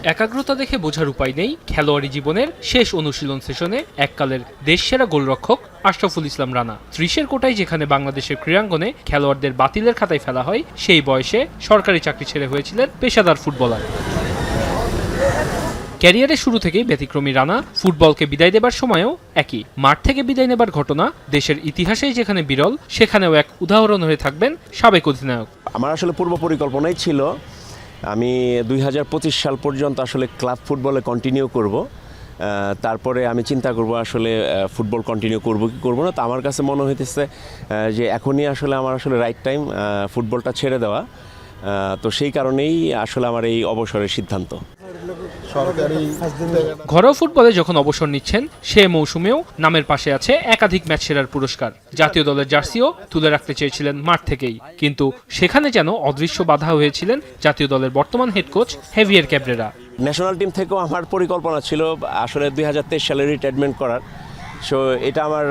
একাগ্রতা দেখে বোঝার উপায় নেই খেলোয়াড়ি জীবনের শেষ অনুশীলন সেশনে এককালের দেশসেরা গোলরক্ষক আশরাফুল ইসলাম রানা। ৩০-এর কোটায় যেখানে বাংলাদেশের ক্রীড়াঙ্গনে খেলোয়াড়দের বাতিলের খাতায় ফেলা হয়, সেই বয়সে সরকারি চাকরি ছেড়ে হয়েছিলেন পেশাদার ফুটবলার। ক্যারিয়ারের শুরু থেকেই ব্যতিক্রমী রানা। ফুটবলকে বিদায় দেবার সময়ও একই। মাঠ থেকে বিদায় নেবার ঘটনা দেশের ইতিহাসেই যেখানে বিরল, সেখানেও এক উদাহরণ হয়ে থাকবেন সাবেক অধিনায়ক। আমার আসলে পূর্ব পরিকল্পনাই ছিল আমি ২০২৫ সাল পর্যন্ত আসলে ক্লাব ফুটবলে কন্টিনিউ করব। তারপরে আমি চিন্তা করব আসলে ফুটবল কন্টিনিউ করব কি করব না। তো আমার কাছে মনে হইতেছে যে এখনই আসলে আমার রাইট টাইম ফুটবলটা ছেড়ে দেওয়া। তো সেই কারণেই আসলে আমার এই অবসরের সিদ্ধান্ত। ঘরোয়া ফুটবলে যখন অবসর নিচ্ছেন, সে মৌসুমেও নামের পাশে আছে একাধিক ম্যাচ সেরার পুরস্কার। জাতীয় দলের জার্সিও তুলে রাখতে চেয়েছিলেন মাঠ থেকেই, কিন্তু সেখানে যেন অদৃশ্য বাধা হয়েছিলেন জাতীয় দলের বর্তমান head coach heavier Cabrera. National team থেকেও আমার পরিকল্পনা ছিল আসলে ২০২৩ সালে রিটায়ারমেন্ট করার। সো এটা আমার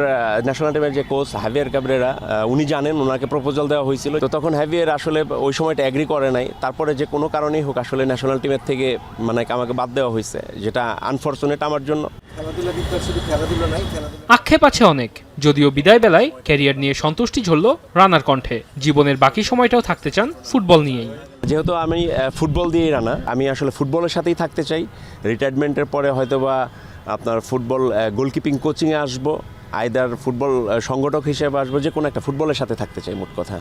ন্যাশনাল টিমের যে কোচ হেভিয়ার ক্যাব্রেরা, উনি জানেন, ওনাকে প্রপোজাল দেওয়া হয়েছিল। তো তখন হেভিয়ার আসলে ওই সময়টা এগ্রি করে নাই। তারপরে যে কোনো কারণেই হোক আসলে ন্যাশনাল টিমের থেকে আমাকে বাদ দেওয়া হয়েছে, যেটা আনফরচুনেট আমার জন্য। আক্ষেপ আছে অনেক, যদিও বিদায় বেলায় ক্যারিয়ার নিয়ে সন্তুষ্টি ঝরল রানার কণ্ঠে। জীবনের বাকি সময়টাও থাকতে চান ফুটবল নিয়েই। যেহেতু আমি ফুটবল দিয়েই রানা, আমি আসলে ফুটবলের সাথেই থাকতে চাই। রিটায়ারমেন্টের পরে হয়তোবা আপনার ফুটবল গোলকিপিং কোচিংয়ে আসবো, আইদার ফুটবল সংগঠক হিসেবে আসবো, যে কোনো একটা ফুটবলের সাথে থাকতে চাই মোট কথা।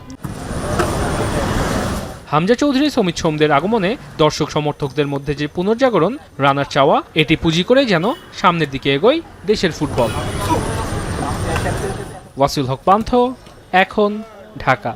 হামজা চৌধুরী, সমিত সোমদের আগমনে দর্শক সমর্থকদের মধ্যে যে পুনর্জাগরণ, রানার চাওয়া, এটি পুঁজি করে যেন সামনের দিকে এগোয় দেশের ফুটবল। ওয়াসিল হক পান্থ, এখন, ঢাকা।